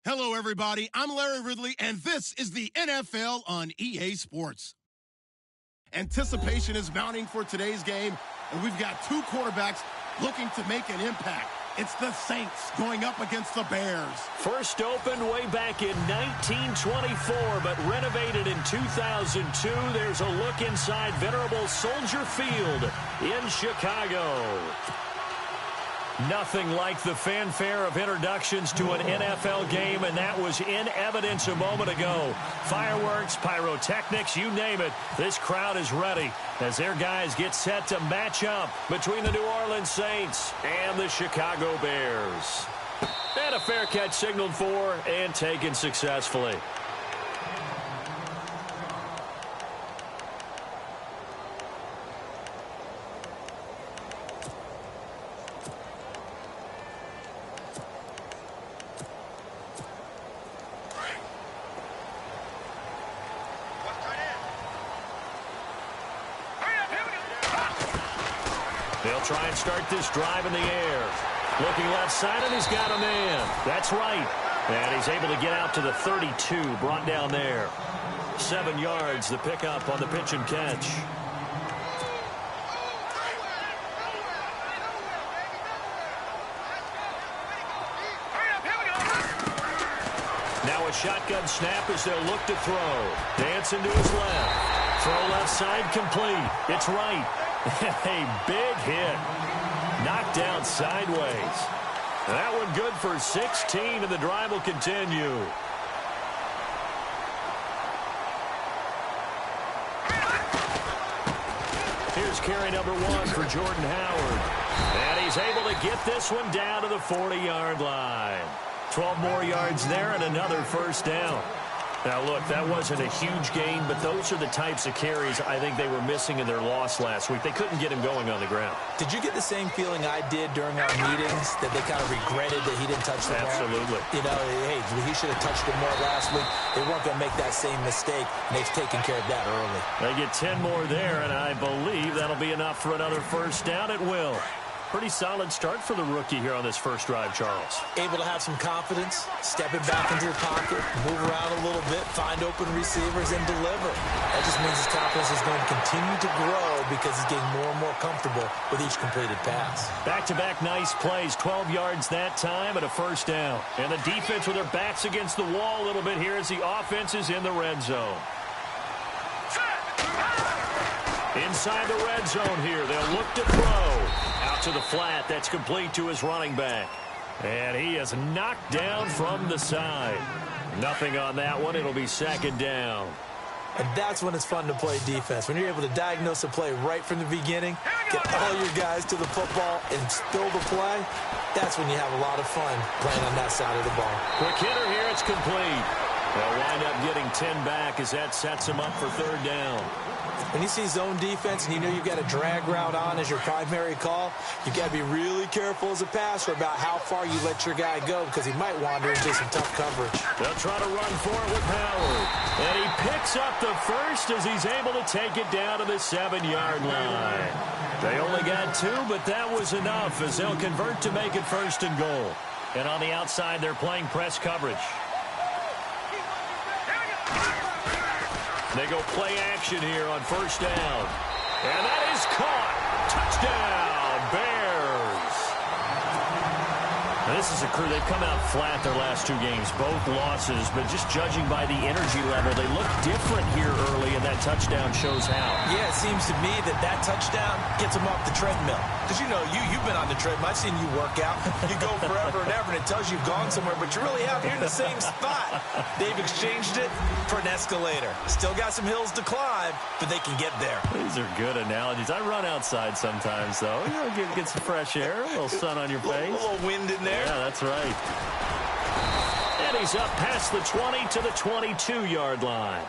Hello, everybody. I'm Larry Ridley, and this is the NFL on EA Sports. Anticipation is mounting for today's game, and we've got two quarterbacks looking to make an impact. It's the Saints going up against the Bears. First opened way back in 1924, but renovated in 2002. There's a look inside venerable Soldier Field in Chicago. Nothing like the fanfare of introductions to an NFL game, and that was in evidence a moment ago. Fireworks, pyrotechnics, you name it. This crowd is ready as their guys get set to match up between the New Orleans Saints and the Chicago Bears. And a fair catch signaled for and taken successfully. They'll try and start this drive in the air. Looking left side, and he's got a man. That's right. And he's able to get out to the 32, brought down there. 7 yards, the pickup on the pitch and catch. Now a shotgun snap as they'll look to throw. Dancing to his left. Throw left side complete. It's right. A big hit. Knocked down sideways. That one good for 16, and the drive will continue. Here's carry number 1 for Jordan Howard. And he's able to get this one down to the 40-yard line. 12 more yards there and another first down. Now, look, that wasn't a huge gain, but those are the types of carries I think they were missing in their loss last week. They couldn't get him going on the ground. Did you get the same feeling I did during our meetings, that they kind of regretted that he didn't touch the ball? Absolutely. You know, hey, he should have touched it more last week. They weren't going to make that same mistake, and they've taken care of that early. They get 10 more there, and I believe that'll be enough for another first down. It will. Pretty solid start for the rookie here on this first drive, Charles. Able to have some confidence, stepping back into the pocket, move around a little bit, find open receivers, and deliver. That just means his confidence is going to continue to grow because he's getting more and more comfortable with each completed pass. Back-to-back nice plays, 12 yards that time and a first down. And the defense with their backs against the wall a little bit here as the offense is in the red zone. Inside the red zone here, they'll look to throw. Out to the flat, that's complete to his running back. And he is knocked down from the side. Nothing on that one, it'll be second down. And that's when it's fun to play defense. When you're able to diagnose a play right from the beginning, get all your guys to the football and spill the play, that's when you have a lot of fun playing on that side of the ball. Quick hitter here, it's complete. They'll wind up getting 10 back as that sets them up for third down. When you see zone defense and you know you've got a drag route on as your primary call, you've got to be really careful as a passer about how far you let your guy go because he might wander into some tough coverage. They'll try to run for it with Howard. And he picks up the first as he's able to take it down to the 7-yard line. They only got 2, but that was enough as they'll convert to make it first and goal. And on the outside, they're playing press coverage. They go play action here on first down. And that is caught. Touchdown, Bears. Now, this is a crew, they've come out flat their last 2 games, both losses, but just judging by the energy level, they look different here early, and that touchdown shows how. Yeah, it seems to me that touchdown gets them off the treadmill. Because, you know, you've been on the treadmill. I've seen you work out. You go forever and ever, and it tells you you've gone somewhere, but you really have. You're in the same spot. They've exchanged it for an escalator. Still got some hills to climb, but they can get there. These are good analogies. I run outside sometimes, though. You know, get some fresh air, a little sun on your face. A little wind in there. Yeah, that's right. And he's up past the 20 to the 22-yard line.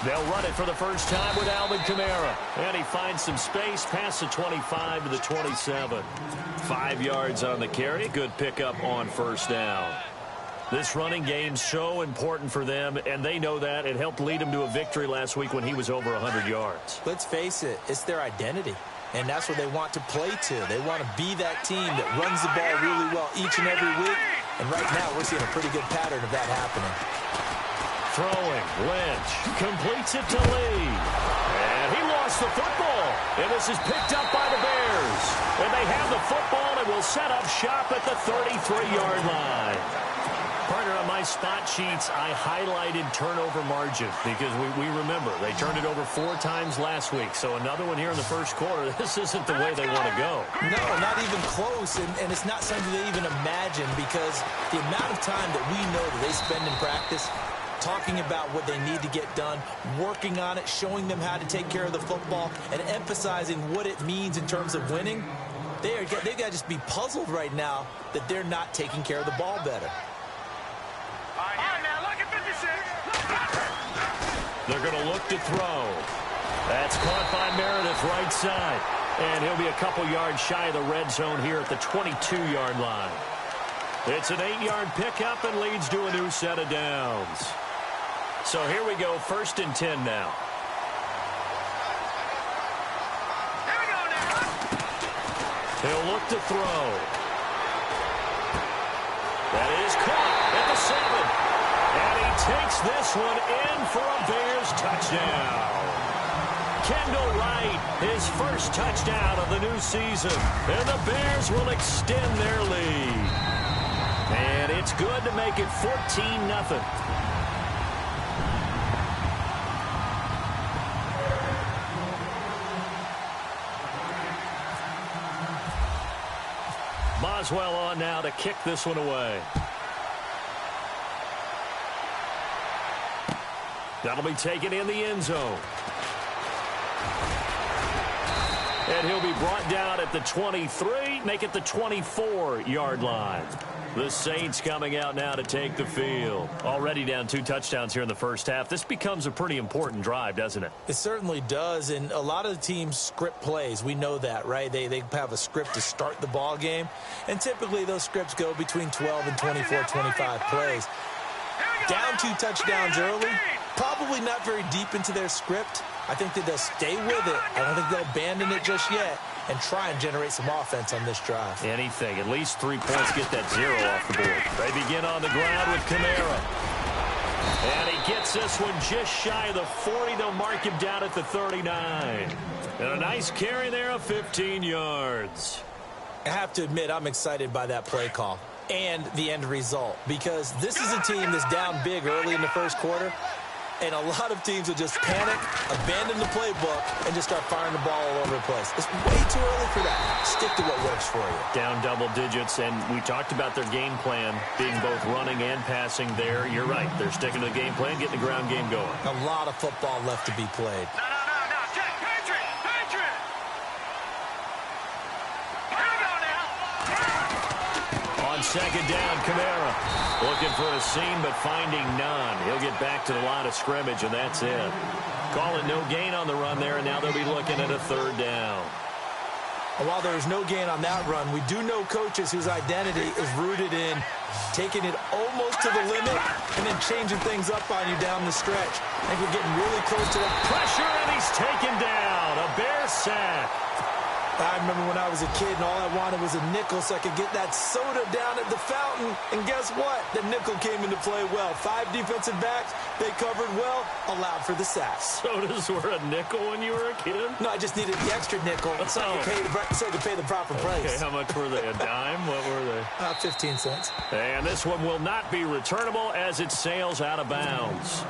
They'll run it for the first time with Alvin Kamara. And he finds some space past the 25 to the 27. 5 yards on the carry. Good pickup on first down. This running game's so important for them, and they know that. It helped lead them to a victory last week when he was over 100 yards. Let's face it, it's their identity. And that's what they want to play to. They want to be that team that runs the ball really well each and every week. And right now, we're seeing a pretty good pattern of that happening. Throwing, Lynch completes it to Lee. And he lost the football. And this is picked up by the Bears. And they have the football and will set up shop at the 33-yard line. Partner, on my spot sheets, I highlighted turnover margin because we remember they turned it over 4 times last week. So another one here in the first quarter. This isn't the way they want to go. No, not even close. And it's not something they even imagine because the amount of time that we know that they spend in practice talking about what they need to get done, working on it, showing them how to take care of the football, and emphasizing what it means in terms of winning, they've got to just be puzzled right now that they're not taking care of the ball better. They're going to look to throw. That's caught by Meredith right side. And he'll be a couple yards shy of the red zone here at the 22-yard line. It's an 8-yard pickup and leads to a new set of downs. So here we go, 1st and 10 now. Here we go now. He'll look to throw. That is caught at the 7. And he takes this one in for a Bears touchdown. Kendall Wright, his first touchdown of the new season. And the Bears will extend their lead. And it's good to make it 14-0. Boswell on now to kick this one away. That'll be taken in the end zone. And he'll be brought down at the 23, make it the 24-yard line. The Saints coming out now to take the field. Already down 2 touchdowns here in the first half. This becomes a pretty important drive, doesn't it? It certainly does, and a lot of the teams script plays. We know that, right? They have a script to start the ball game, and typically those scripts go between 12 and 24, 25 plays. Down 2 touchdowns early, probably not very deep into their script. I think that they'll stay with it. I don't think they'll abandon it just yet and try and generate some offense on this drive. Anything. At least 3 points, get that 0 off the board. They begin on the ground with Kamara. And he gets this one just shy of the 40. They'll mark him down at the 39. And a nice carry there of 15 yards. I have to admit, I'm excited by that play call and the end result because this is a team that's down big early in the first quarter. And a lot of teams will just panic, abandon the playbook, and just start firing the ball all over the place. It's way too early for that. Stick to what works for you. Down double digits, and we talked about their game plan being both running and passing there. You're right. They're sticking to the game plan, getting the ground game going. A lot of football left to be played. No. Check. Patriot. Here we go now. On second down, Kamara. Looking for a seam, but finding none. He'll get back to the line of scrimmage, and that's it. Call it no gain on the run there, and now they'll be looking at a 3rd down. And while there was no gain on that run, we do know coaches whose identity is rooted in taking it almost to the limit and then changing things up on you down the stretch. I think we're getting really close to that. Pressure, and he's taken down. A Bear sack. I remember when I was a kid and all I wanted was a nickel so I could get that soda down at the fountain. And guess what? The nickel came into play well. 5 defensive backs, they covered well, allowed for the sacks. Sodas were a nickel when you were a kid? No, I just needed the extra nickel so I could pay the proper price. Okay, how much were they? A dime? What were they? 15 cents. And this one will not be returnable as it sails out of bounds.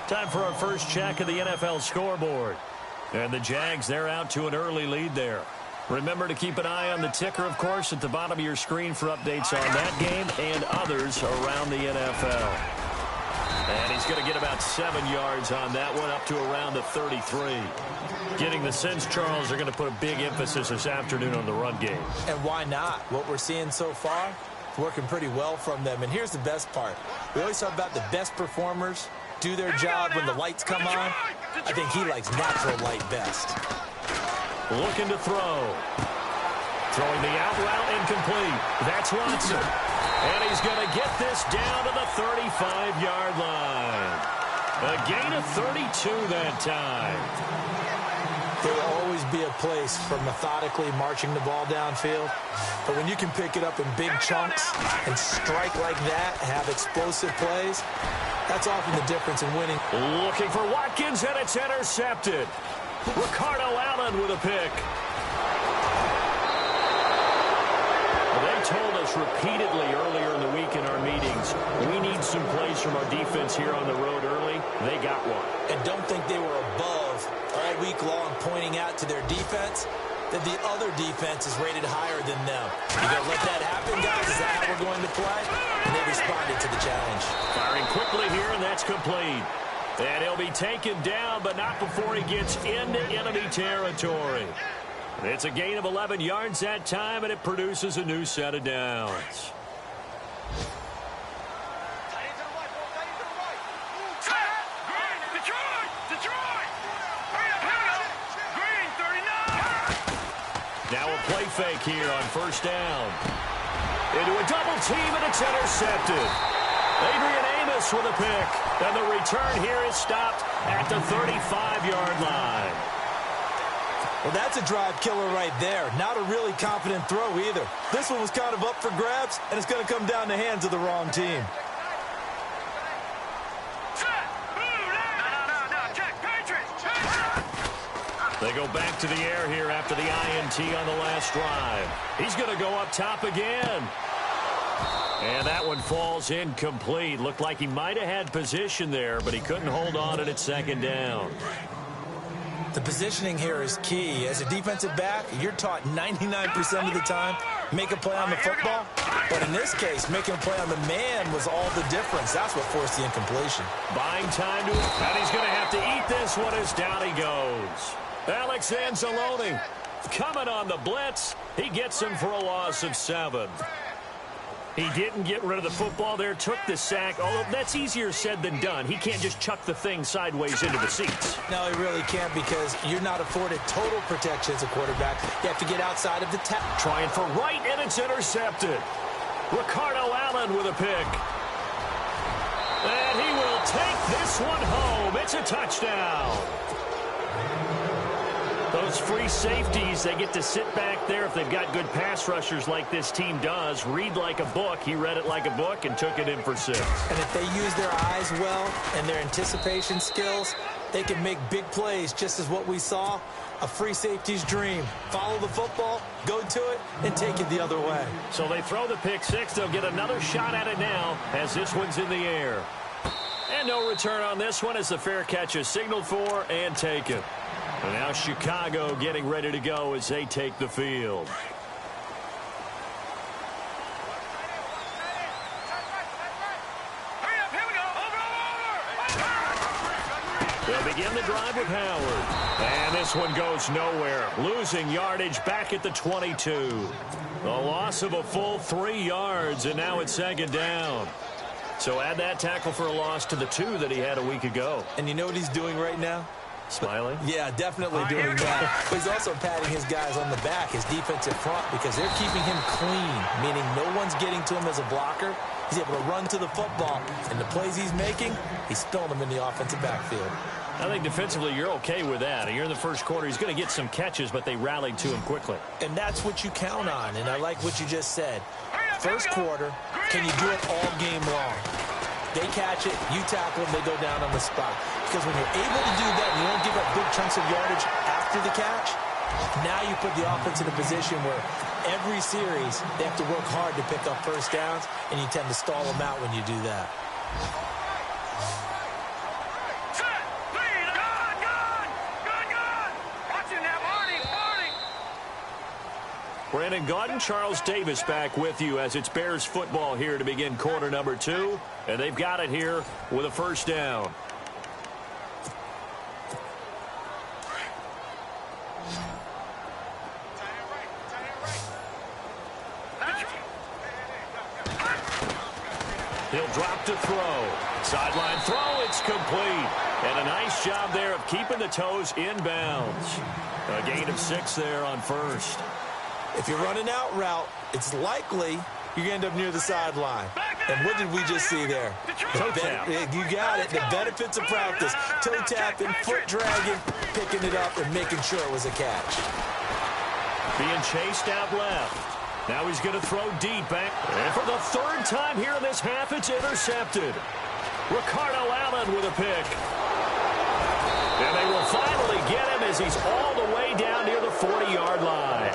Time for our first check of the NFL scoreboard. And the Jags, they're out to an early lead there. Remember to keep an eye on the ticker, of course, at the bottom of your screen for updates on that game and others around the NFL. And he's going to get about 7 yards on that one, up to around the 33. Getting the sense, Charles, they're going to put a big emphasis this afternoon on the run game. And why not? What we're seeing so far, working pretty well from them. And here's the best part. We always talk about the best performers do their job when the lights come on. I think he likes natural light best. Looking to throw. Throwing the out route incomplete. That's Watson. And he's going to get this down to the 35-yard line. A gain of 32 that time. There will always be a place for methodically marching the ball downfield. But when you can pick it up in big chunks and strike like that, have explosive plays, that's often the difference in winning. Looking for Watkins, and it's intercepted. Ricardo Allen with a pick. They told us repeatedly earlier in the week in our meetings, we need some plays from our defense here on the road early. They got one. And don't think they were above all week long pointing out to their defense that the other defense is rated higher than them. You gonna let that happen, guys? Is that how we're going to play? And they responded to the challenge. Firing quickly here, and that's complete. And he'll be taken down, but not before he gets into enemy territory. It's a gain of 11 yards that time, and it produces a new set of downs. Now a play fake here on first down. Into a double team, and it's intercepted. Adrian Amos with a pick. And the return here is stopped at the 35-yard line. Well, that's a drive killer right there. Not a really confident throw either. This one was kind of up for grabs, and it's going to come down the hands of the wrong team. They go back to the air here after the INT on the last drive. He's going to go up top again. And that one falls incomplete. Looked like he might have had position there, but he couldn't hold on at second down. The positioning here is key. As a defensive back, you're taught 99% of the time, make a play on the football. But in this case, making a play on the man was all the difference. That's what forced the incompletion. Buying time to him, and he's going to have to eat this one as down he goes. Alex Anzalone coming on the blitz. He gets him for a loss of 7. He didn't get rid of the football there, took the sack. Although that's easier said than done. He can't just chuck the thing sideways into the seats. No, he really can't because you're not afforded total protection as a quarterback. You have to get outside of the tackle. Trying for right, and it's intercepted. Ricardo Allen with a pick. And he will take this one home. It's a touchdown. Those free safeties, they get to sit back there if they've got good pass rushers like this team does. Read like a book. He read it like a book and took it in for 6. And if they use their eyes well and their anticipation skills, they can make big plays, just as what we saw, a free safety's dream. Follow the football, go to it, and take it the other way. So they throw the pick 6. They'll get another shot at it now as this one's in the air. And no return on this one as the fair catch is signaled for and taken. And now Chicago getting ready to go as they take the field. They'll begin the drive with Howard. And this one goes nowhere. Losing yardage back at the 22. A loss of a full 3 yards, and now it's second down. So add that tackle for a loss to the 2 that he had a week ago. And you know what he's doing right now? Smiling? Yeah, definitely doing that. But he's also patting his guys on the back, his defensive front, because they're keeping him clean, meaning no one's getting to him as a blocker. He's able to run to the football, and the plays he's making, he's spilling them in the offensive backfield. I think defensively you're okay with that. You're in the first quarter. He's going to get some catches, but they rallied to him quickly. And that's what you count on, and I like what you just said. First quarter, can you do it all game long? They catch it, you tackle them, they go down on the spot. Because when you're able to do that, and you don't give up big chunks of yardage after the catch, now you put the offense in a position where every series they have to work hard to pick up first downs, and you tend to stall them out when you do that. Brandon Gaudin, Charles Davis back with you as it's Bears football here to begin quarter number 2. And they've got it here with a first down. He'll drop to throw. Sideline throw, it's complete. And a nice job there of keeping the toes in bounds. A gain of 6 there on first. If you're running out route, it's likely you're going to end up near the sideline. And what did we just see there? Toe tap. You got it. The benefits of practice. Toe tapping, foot dragging, picking it up, and making sure it was a catch. Being chased out left. Now he's going to throw deep back. And for the 3rd time here in this half, it's intercepted. Ricardo Allen with a pick. And they will finally get him as he's all the way down near the 40-yard line.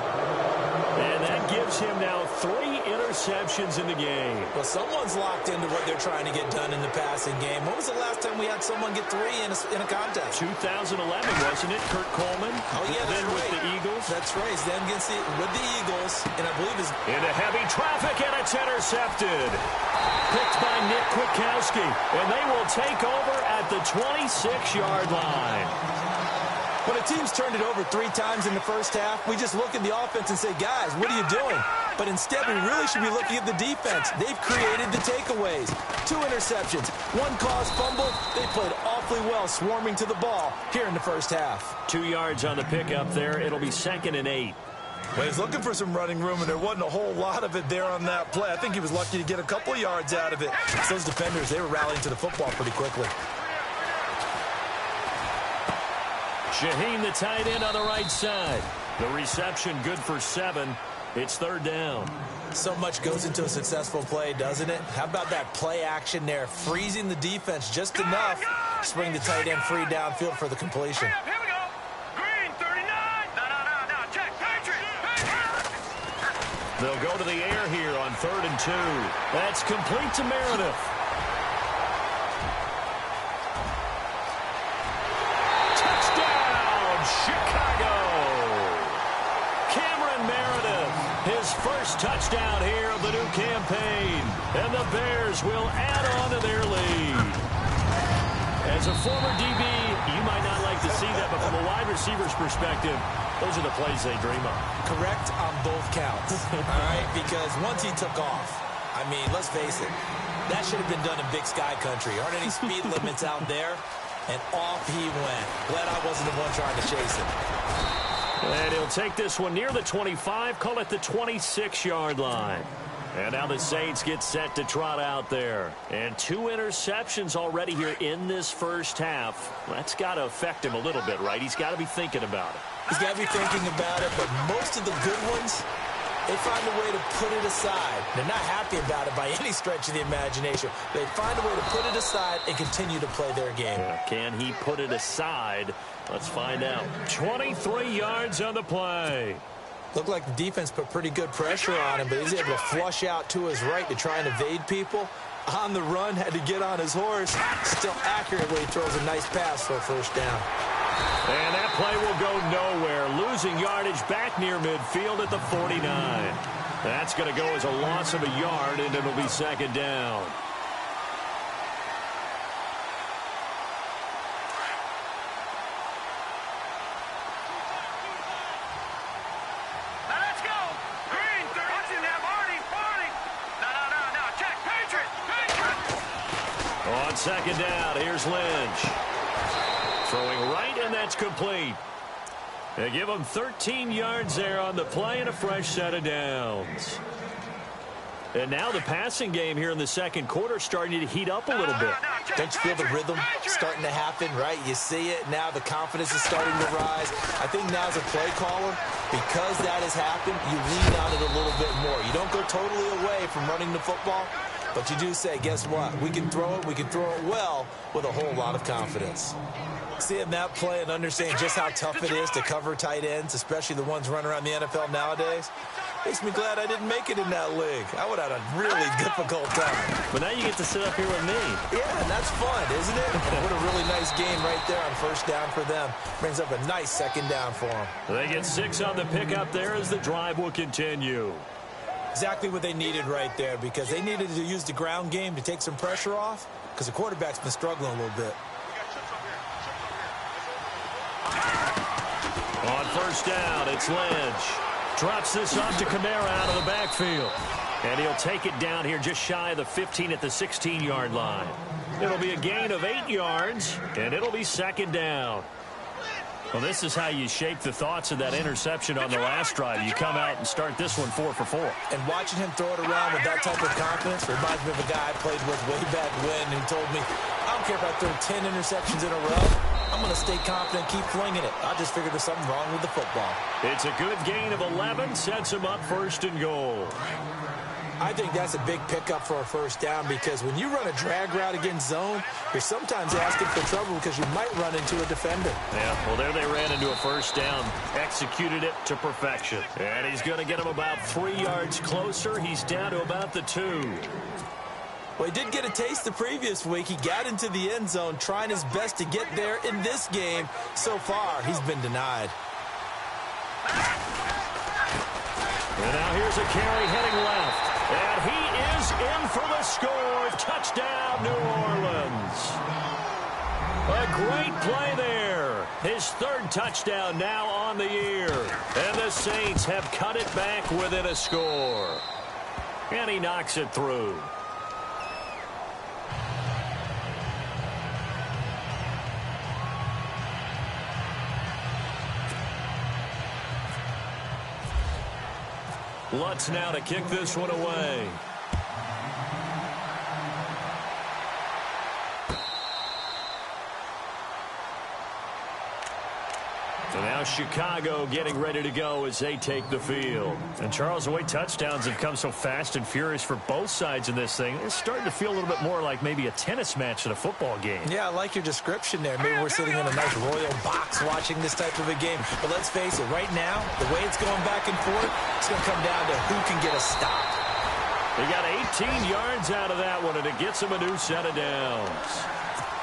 And that gives him now 3 interceptions in the game. Well, someone's locked into what they're trying to get done in the passing game. When was the last time we had someone get 3 in a contest? 2011, wasn't it? Kurt Coleman. Oh, yeah, that's then right. with the Eagles. That's right. He's then with the Eagles, and I believe is into heavy traffic, and it's intercepted. Picked by Nick Kwiatkowski, and they will take over at the 26-yard line. When a team's turned it over 3 times in the first half, we just look at the offense and say, guys, what are you doing? But instead, we really should be looking at the defense. They've created the takeaways. 2 interceptions, 1 caused fumble. They played awfully well swarming to the ball here in the first half. 2 yards on the pickup there. It'll be 2nd and 8. Well, he's looking for some running room, and there wasn't a whole lot of it there on that play. I think he was lucky to get a couple of yards out of it. Those defenders, they were rallying to the football pretty quickly. Shaheen, the tight end, on the right side. The reception good for 7. It's 3rd down. So much goes into a successful play, doesn't it? How about that play action there, freezing the defense just enough to bring the tight end free downfield for the completion. Here we go. Green, 39. No. Check. Patriot. They'll go to the air here on 3rd and 2. That's complete to Meredith. Chicago. Cameron Meredith, his first touchdown here of the new campaign. And the Bears will add on to their lead. As a former DB, you might not like to see that, but from a wide receiver's perspective, those are the plays they dream of. Correct on both counts. All right, because once he took off, I mean, let's face it, that should have been done in Big Sky country. Aren't any speed limits out there? And off he went. Glad I wasn't the one trying to chase him. And he'll take this one near the 25, call it the 26-yard line. And now the Saints get set to trot out there. And 2 interceptions already here in this first half. That's got to affect him a little bit, right? He's got to be thinking about it. He's got to be thinking about it, but most of the good ones, they find a way to put it aside. They're not happy about it by any stretch of the imagination. They find a way to put it aside and continue to play their game. Yeah, can he put it aside? Let's find out. 23 yards on the play. Looked like the defense put pretty good pressure on him, but he's able to flush out to his right to try and evade people. On the run, had to get on his horse. Still accurate when he throws a nice pass for a first down. And that play will go nowhere. Losing yardage back near midfield at the 49. That's going to go as a loss of a yard, and it'll be 2nd down. Now let's go. Green, 30. Watching that, Marty. No. Check. Patriot. On 2nd down, here's Lynch. Throwing right, and that's complete. They give him 13 yards there on the play and a fresh set of downs. And now the passing game here in the 2nd quarter starting to heat up a little bit. Don't you feel the rhythm starting to happen, right? You see it. Now the confidence is starting to rise. I think now as a play caller, because that has happened, you lean on it a little bit more. You don't go totally away from running the football, but you do say, guess what? We can throw it. We can throw it well with a whole lot of confidence. Seeing that play and understanding just how tough it is to cover tight ends, especially the ones running around the NFL nowadays, makes me glad I didn't make it in that league. I would have had a really difficult time. But now you get to sit up here with me. Yeah, and that's fun, isn't it? What a really nice game right there on first down for them. Brings up a nice 2nd down for them. They get 6 on the pickup there as the drive will continue. Exactly what they needed right there, because they needed to use the ground game to take some pressure off, because the quarterback's been struggling a little bit. On first down, it's Lynch. Drops this off to Kamara out of the backfield. And he'll take it down here just shy of the 15 at the 16-yard line. It'll be a gain of 8 yards, and it'll be second down. Well, this is how you shape the thoughts of that interception on the last drive. You come out and start this one 4 for 4. And watching him throw it around with that type of confidence reminds me of a guy I played with way back when who told me, I don't care if I throw 10 interceptions in a row. I'm going to stay confident, keep flinging it. I just figured there's something wrong with the football. It's a good gain of 11, sets him up first and goal. I think that's a big pickup for a first down because when you run a drag route against zone, you're sometimes asking for trouble because you might run into a defender. Yeah, well, there they ran into a first down. Executed it to perfection. And he's going to get him about 3 yards closer. He's down to about the 2. Well, he did get a taste the previous week. He got into the end zone trying his best to get there in this game. So far, he's been denied. And now here's a carry heading left. And he is in for the score. Touchdown, New Orleans. A great play there. His 3rd touchdown now on the year. And the Saints have cut it back within a score. And he knocks it through. Lutz now to kick this one away. So now Chicago getting ready to go as they take the field. And Charles, the way touchdowns have come so fast and furious for both sides in this thing, it's starting to feel a little bit more like maybe a tennis match than a football game. Yeah, I like your description there. Maybe we're sitting in a nice royal box watching this type of a game. But let's face it, right now, the way it's going back and forth, it's going to come down to who can get a stop. They got 18 yards out of that one, and it gets him a new set of downs.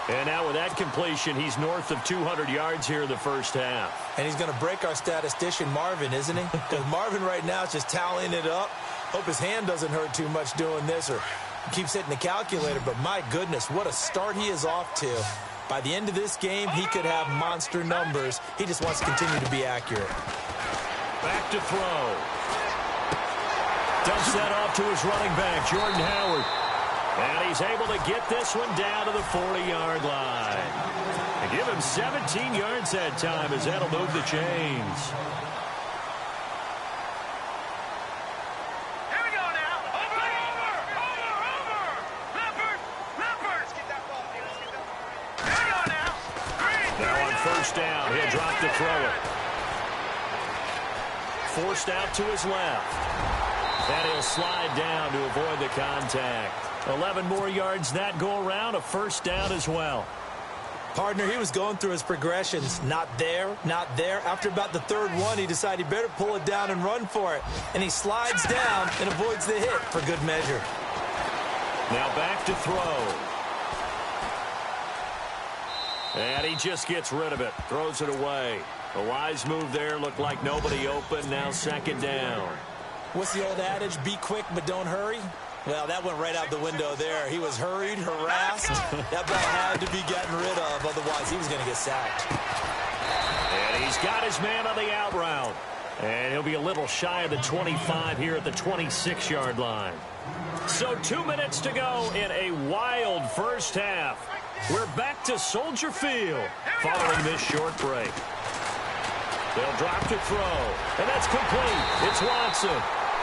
And now with that completion, he's north of 200 yards here in the first half. And he's going to break our statistician, Marvin, isn't he? Because Marvin right now is just tallying it up. Hope his hand doesn't hurt too much doing this or keeps hitting the calculator. But my goodness, what a start he is off to. By the end of this game, he could have monster numbers. He just wants to continue to be accurate. Back to throw. Dumps that off to his running back, Jordan Howard. And he's able to get this one down to the 40-yard line. And give him 17 yards that time as that'll move the chains. Here we go now. Over. Leopard. Let's get that ball. Here we go now. Now on first down, he'll drop to throw it. Forced out to his left. And he'll slide down to avoid the contact. 11 more yards that go around, a first down as well. Partner, he was going through his progressions. Not there, not there. After about the 3rd one, he decided he better pull it down and run for it. And he slides down and avoids the hit for good measure. Now back to throw. And he just gets rid of it, throws it away. A wise move there, looked like nobody open, now second down. What's the old adage? Be quick, but don't hurry. Well, that went right out the window there. He was hurried, harassed. That ball had to be gotten rid of, otherwise he was going to get sacked. And he's got his man on the out route. And he'll be a little shy of the 25 here at the 26-yard line. So 2 minutes to go in a wild first half. We're back to Soldier Field following this short break. They'll drop to throw. And that's complete. It's Watson.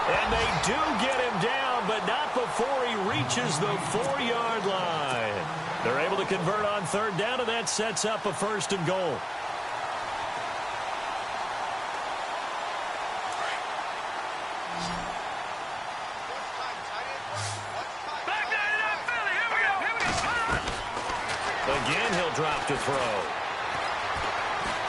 And they do get him down, but not before he reaches the 4-yard line. They're able to convert on 3rd down, and that sets up a first and goal. Again, he'll drop to throw.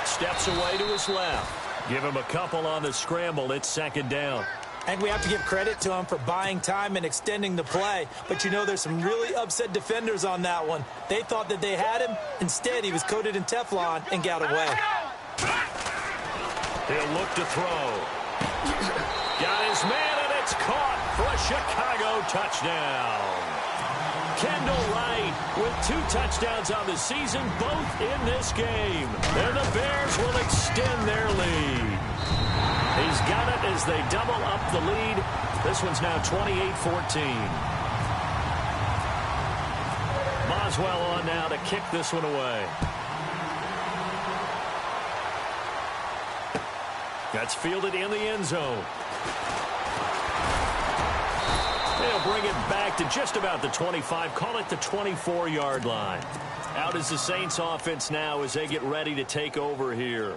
Steps away to his left. Give him a couple on the scramble. It's second down. I think we have to give credit to him for buying time and extending the play. But, you know, there's some really upset defenders on that one. They thought that they had him. Instead, he was coated in Teflon and got away. He'll look to throw. Got his man, and it's caught for a Chicago touchdown. Kendall Wright with 2 touchdowns on the season, both in this game. And the Bears will extend their lead. He's got it as they double up the lead This one's now 28-14. Boswell on now to kick this one away. That's fielded in the end zone. They'll bring it back to just about the 25. Call it the 24-yard line. Out is the Saints offense now as they get ready to take over here.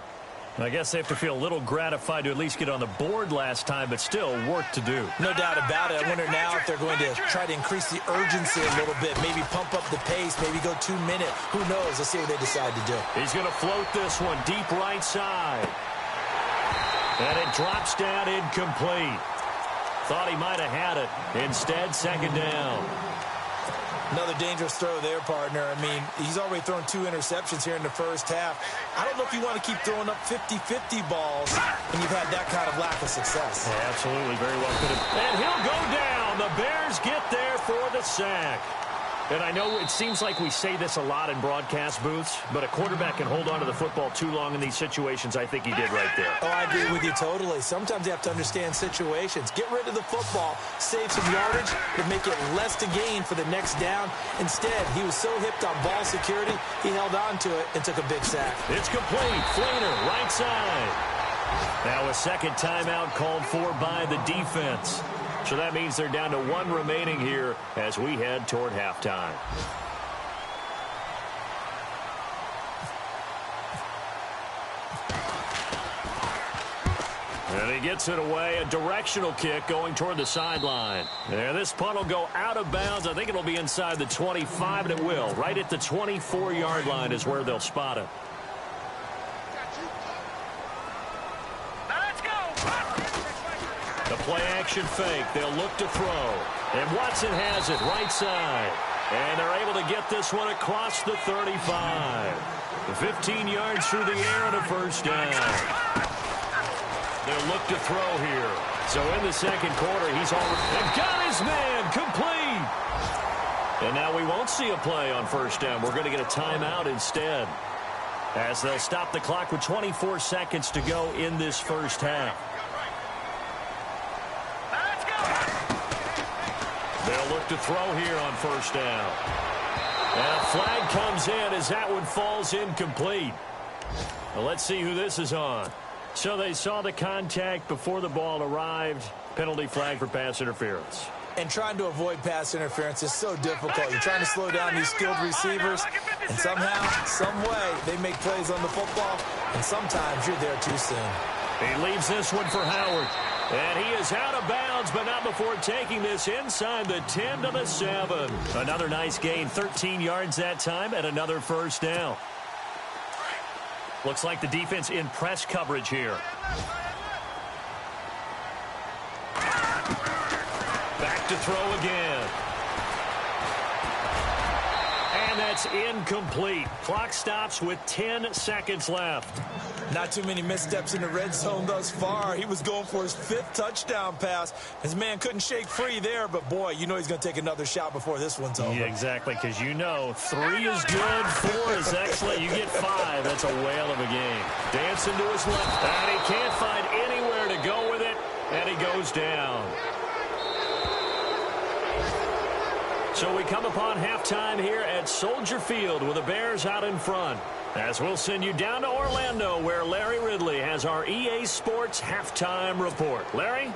I guess they have to feel a little gratified to at least get on the board last time, but still work to do. No doubt about it. I wonder now if they're going to try to increase the urgency a little bit, maybe pump up the pace, maybe go 2 minute. Who knows? Let's see what they decide to do. He's going to float this one deep right side. And it drops down incomplete. Thought he might have had it. Instead, second down. Another dangerous throw there, partner. I mean, he's already thrown 2 interceptions here in the first half. I don't know if you want to keep throwing up 50-50 balls when you've had that kind of lack of success. Yeah, absolutely. Very well could have. And he'll go down. The Bears get there for the sack. And I know it seems like we say this a lot in broadcast booths, but a quarterback can hold on to the football too long in these situations. I think he did right there. Oh, I agree with you totally. Sometimes you have to understand situations. Get rid of the football, save some yardage, and make it less to gain for the next down. Instead, he was so hipped on ball security, he held on to it and took a big sack. It's complete. Flainer, right side. Now a second timeout called for by the defense. So that means they're down to 1 remaining here as we head toward halftime. And he gets it away. A directional kick going toward the sideline. And this punt will go out of bounds. I think it'll be inside the 25, and it will. Right at the 24-yard line is where they'll spot it. The play-action fake. They'll look to throw. And Watson has it right side. And they're able to get this one across the 35. 15 yards through the air and a first down. They'll look to throw here. So in the second quarter, he's already got his man complete. And now we won't see a play on first down. We're going to get a timeout instead, as they'll stop the clock with 24 seconds to go in this first half. They'll look to throw here on first down. And a flag comes in as that one falls incomplete. Well, let's see who this is on. So they saw the contact before the ball arrived. Penalty flag for pass interference. And trying to avoid pass interference is so difficult. You're trying to slow down these skilled receivers, and somehow, some way, they make plays on the football, and sometimes you're there too soon. He leaves this one for Howard. And he is out of bounds, but not before taking this inside the 10 to the 7. Another nice gain, 13 yards that time, and another first down. Looks like the defense in press coverage here. Back to throw again. And that's incomplete. Clock stops with 10 seconds left. Not too many missteps in the red zone thus far. He was going for his 5th touchdown pass. His man couldn't shake free there, but boy, you know he's going to take another shot before this one's over. Yeah, exactly, because you know 3 is good, 4 is excellent. You get 5, that's a whale of a game. Dancing to his left, and he can't find anywhere to go with it, and he goes down. So we come upon halftime here at Soldier Field with the Bears out in front. As we'll send you down to Orlando, where Larry Ridley has our EA Sports halftime report. Larry?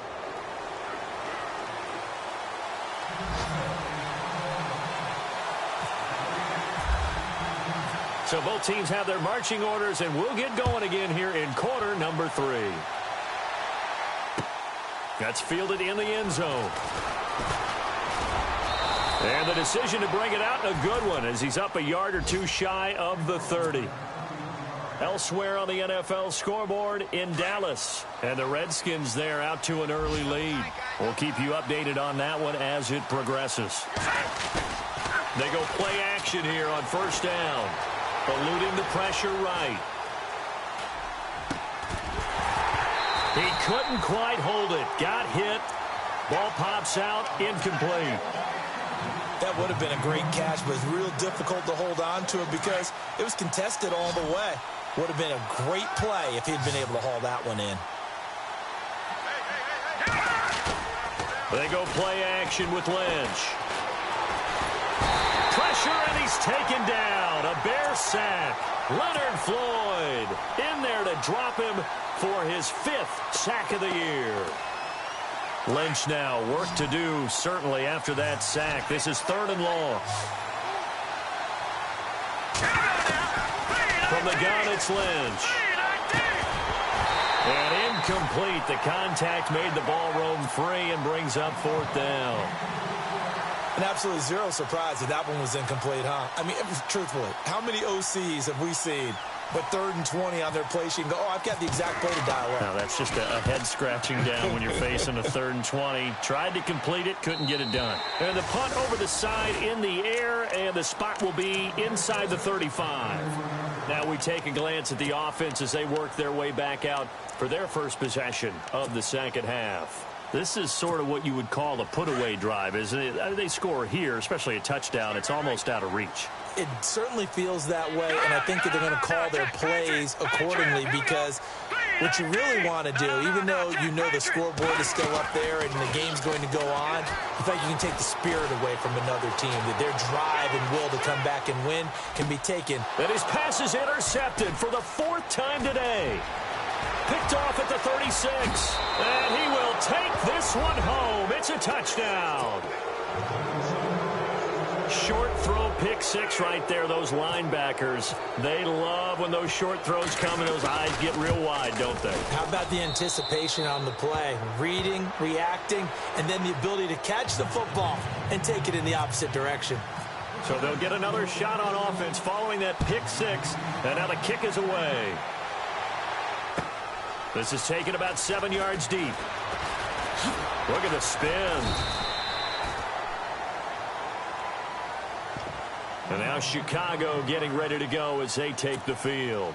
So both teams have their marching orders, and we'll get going again here in quarter number 3. That's fielded in the end zone. And the decision to bring it out, a good one, as he's up a yard or 2 shy of the 30. Elsewhere on the NFL scoreboard in Dallas. And the Redskins there out to an early lead. We'll keep you updated on that one as it progresses. They go play action here on first down. Eluding the pressure right. He couldn't quite hold it. Got hit. Ball pops out. Incomplete. That would have been a great catch, but it's real difficult to hold on to it because it was contested all the way. Would have been a great play if he'd been able to haul that one in. They go play action with Lynch. Pressure, and he's taken down. A Bear sack. Leonard Floyd in there to drop him for his 5th sack of the year. Lynch now, work to do, certainly, after that sack. This is 3rd and long. From the gun, it's Lynch. And incomplete. The contact made the ball roam free and brings up 4th down. And absolutely zero surprise that that one was incomplete, huh? I mean, truthfully, how many OCs have we seen? But 3rd and 20 on their play sheet and go, oh, I've got the exact play to dial up. Now, that's just a head-scratching down when you're facing a 3rd and 20. Tried to complete it, couldn't get it done. And the punt over the side in the air, and the spot will be inside the 35. Now we take a glance at the offense as they work their way back out for their first possession of the second half. This is sort of what you would call a put-away drive, isn't it? They score here, especially a touchdown. It's almost out of reach. It certainly feels that way, and I think that they're going to call their plays accordingly because what you really want to do, even though you know the scoreboard is still up there and the game's going to go on, I think you can take the spirit away from another team, that their drive and will to come back and win can be taken. And his pass is intercepted for the 4th time today. Picked off at the 36, and he will take this one home. It's a touchdown. Short throw, pick 6 right there. Those linebackers, they love when those short throws come and those eyes get real wide, don't they? How about the anticipation on the play? Reading, reacting, and then the ability to catch the football and take it in the opposite direction. So they'll get another shot on offense following that pick 6, and now the kick is away. This is taken about 7 yards deep. Look at the spin. And now Chicago getting ready to go as they take the field.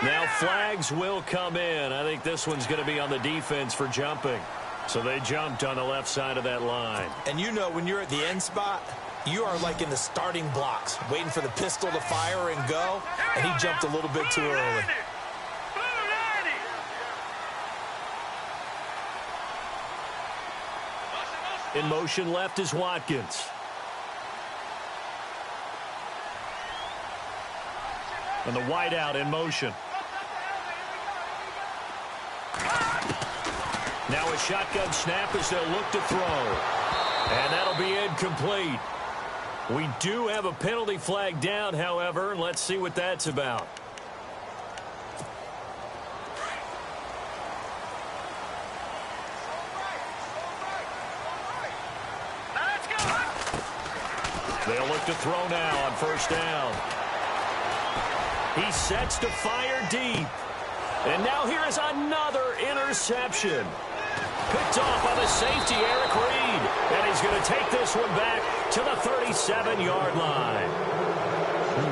Now flags will come in. I think this one's going to be on the defense for jumping. So they jumped on the left side of that line. And you know when you're at the end spot, you are like in the starting blocks, waiting for the pistol to fire and go, and he jumped a little bit too early. In motion left is Watkins. And the wideout in motion. Now a shotgun snap as they'll look to throw. And that'll be incomplete. We do have a penalty flag down, however. Let's see what that's about. They'll look to throw now on 1st down. He sets to fire deep. And now here is another interception. Picked off by the safety, Eric Reed. And he's going to take this one back to the 37-yard line.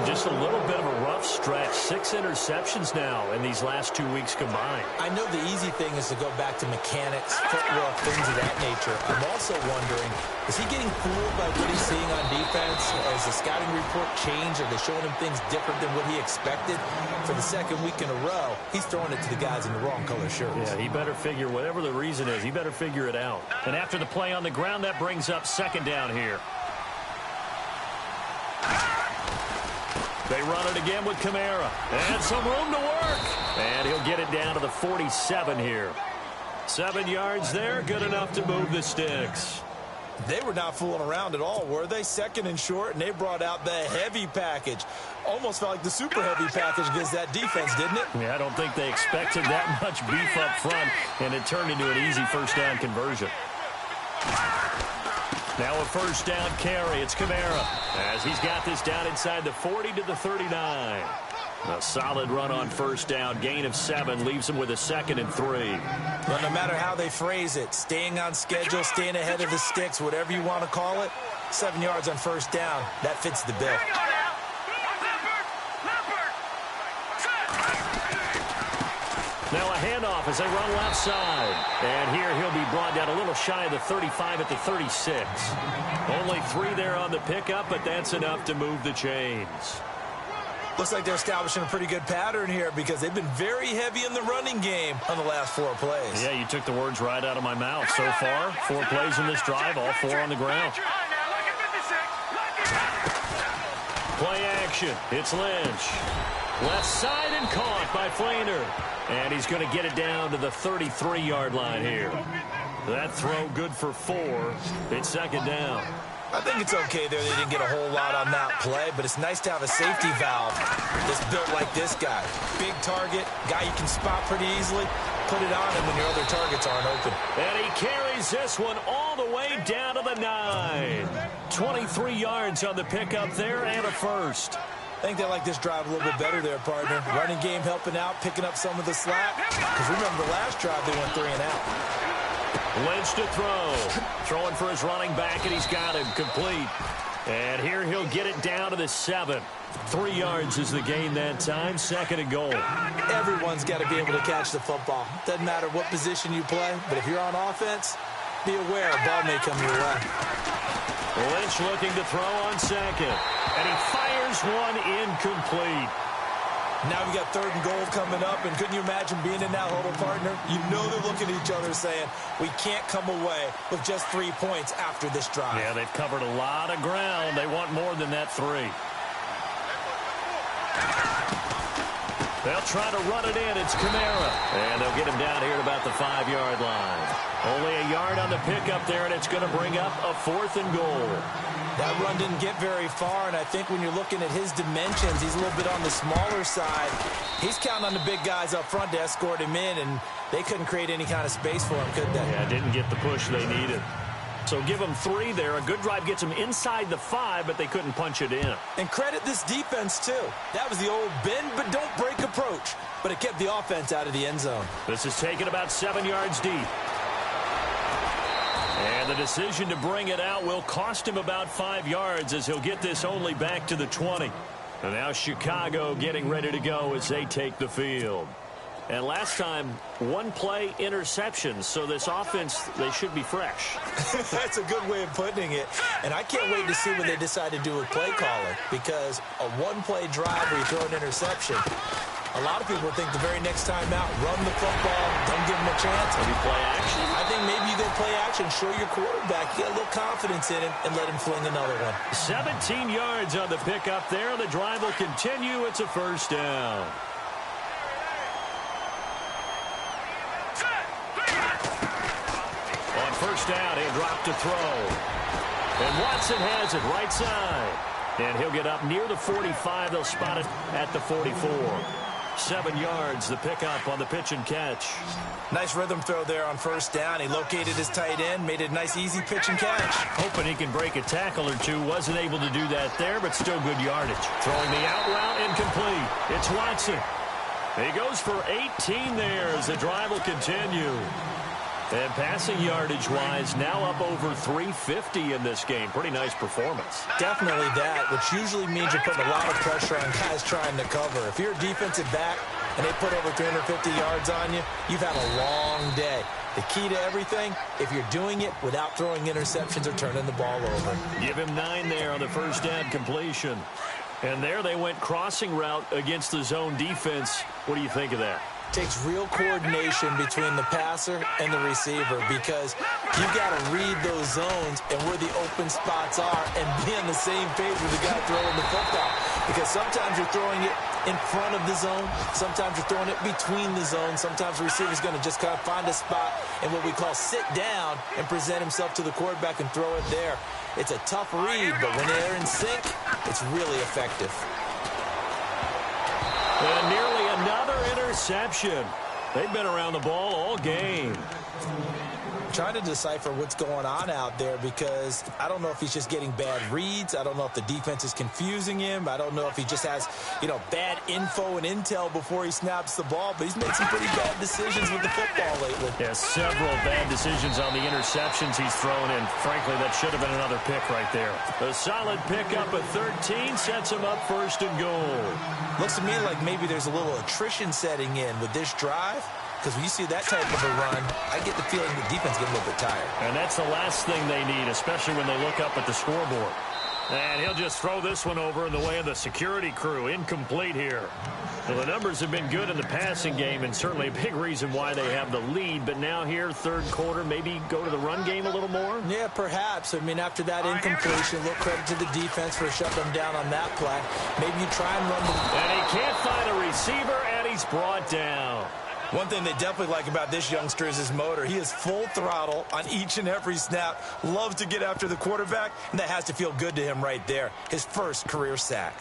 Just a little bit of a rough stretch. 6 interceptions now in these last 2 weeks combined. I know the easy thing is to go back to mechanics, footwork, things of that nature. I'm also wondering, is he getting fooled by what he's seeing on defense? Has the scouting report changed? Are they showing him things different than what he expected? For the 2nd week in a row, he's throwing it to the guys in the wrong color shirts. Yeah, he better figure, whatever the reason is, he better figure it out. And after the play on the ground, that brings up 2nd down here. They run it again with Kamara. And some room to work. And he'll get it down to the 47 here. 7 yards there, good enough to move the sticks. They were not fooling around at all, were they? 2nd and short, and they brought out the heavy package. Almost felt like the super heavy package against that defense, didn't it? Yeah, I don't think they expected that much beef up front, and it turned into an easy 1st down conversion. Now a 1st down carry. It's Kamara as he's got this down inside the 40 to the 39. A solid run on 1st down. Gain of 7 leaves him with a 2nd and 3. Well, no matter how they phrase it, staying on schedule, staying ahead of the sticks, whatever you want to call it, 7 yards on 1st down, that fits the bill. Now a handoff as they run left side. And here he'll be brought down a little shy of the 35 at the 36. Only 3 there on the pickup, but that's enough to move the chains. Looks like they're establishing a pretty good pattern here because they've been very heavy in the running game on the last 4 plays. Yeah, you took the words right out of my mouth. So far, 4 plays in this drive, all 4 on the ground. Play action. It's Lynch. Left side and caught by Flainer. And he's going to get it down to the 33-yard line here. That throw good for 4. It's second down. I think it's okay there. They didn't get a whole lot on that play, but it's nice to have a safety valve that's built like this guy. Big target, guy you can spot pretty easily. Put it on him when your other targets aren't open. And he carries this one all the way down to the 9. 23 yards on the pickup there and a first. I think they like this drive a little bit better there, partner. Running game helping out, picking up some of the slack. Because remember, the last drive they went 3 and out. Lynch to throw. Throwing for his running back, and he's got him complete. And here he'll get it down to the 7. 3 yards is the gain that time. Second and goal. Everyone's got to be able to catch the football. Doesn't matter what position you play, but if you're on offense, be aware a ball may come your way. Lynch looking to throw on second. And he fires one incomplete. Now we got 3rd and goal coming up, and couldn't you imagine being in that huddle, partner? You know they're looking at each other saying, we can't come away with just 3 points after this drive. Yeah, they've covered a lot of ground. They want more than that 3. They'll try to run it in. It's Kamara. And they'll get him down here at about the 5-yard line. Only a yard on the pickup there, and it's going to bring up a 4th and goal. That run didn't get very far, and I think when you're looking at his dimensions, he's a little bit on the smaller side. He's counting on the big guys up front to escort him in, and they couldn't create any kind of space for him, could they? Yeah, didn't get the push they needed. So give them 3 there. A good drive gets them inside the 5, but they couldn't punch it in. And credit this defense, too. That was the old bend but don't break approach, but it kept the offense out of the end zone. This is taken about 7 yards deep. And the decision to bring it out will cost him about 5 yards as he'll get this only back to the 20. And now Chicago getting ready to go as they take the field. And last time, 1 play interception, so this offense, they should be fresh. That's a good way of putting it. And I can't wait to see what they decide to do with play calling, because a 1-play drive where you throw an interception, a lot of people think the very next time out, run the football, don't give them a chance. Maybe play action? I think maybe you go play action, show your quarterback, get a little confidence in him, and let him fling another one. 17 yards on the pickup there. The drive will continue. It's a first down. On first down, he'll drop to throw. And Watson has it right side. And he'll get up near the 45. They'll spot it at the 44. 7 yards, the pickup on the pitch and catch. Nice rhythm throw there on first down. He located his tight end, made it a nice, easy pitch and catch. Hoping he can break a tackle or two. Wasn't able to do that there, but still good yardage. Throwing the out route incomplete. It's Watson. He goes for 18 there as the drive will continue. And passing yardage-wise, now up over 350 in this game. Pretty nice performance. Definitely that, which usually means you're putting a lot of pressure on guys trying to cover. If you're a defensive back and they put over 350 yards on you, you've had a long day. The key to everything, if you're doing it without throwing interceptions or turning the ball over. Give him 9 there on the first down completion. And there they went crossing route against the zone defense. What do you think of that? Takes real coordination between the passer and the receiver, because you've got to read those zones and where the open spots are and be on the same page with the guy throwing the football. Because sometimes you're throwing it in front of the zone. Sometimes you're throwing it between the zones. Sometimes the receiver's going to just kind of find a spot and what we call sit down and present himself to the quarterback and throw it there. It's a tough read, but when they're in sync, it's really effective. And nearly another interception. They've been around the ball all game. Trying to decipher what's going on out there, because I don't know if he's just getting bad reads. I don't know if the defense is confusing him. I don't know if he just has, bad info and intel before he snaps the ball. But he's made some pretty bad decisions with the football lately. Yeah, several bad decisions on the interceptions he's thrown in. Frankly, that should have been another pick right there. A solid pickup at 13 sets him up first and goal. Looks to me like maybe there's a little attrition setting in with this drive. because when you see that type of a run, I get the feeling the defense get a little bit tired. And that's the last thing they need, especially when they look up at the scoreboard. And he'll just throw this one over in the way of the security crew. Incomplete here. Well, the numbers have been good in the passing game, and certainly a big reason why they have the lead. But now here, third quarter, maybe go to the run game a little more? Yeah, perhaps. I mean, after that incompletion, a little credit to the defense for shutting them down on that play. Maybe you try and run the... And he can't find a receiver, and he's brought down. One thing they definitely like about this youngster is his motor. He is full throttle on each and every snap. Loves to get after the quarterback, and that has to feel good to him right there. His first career sack.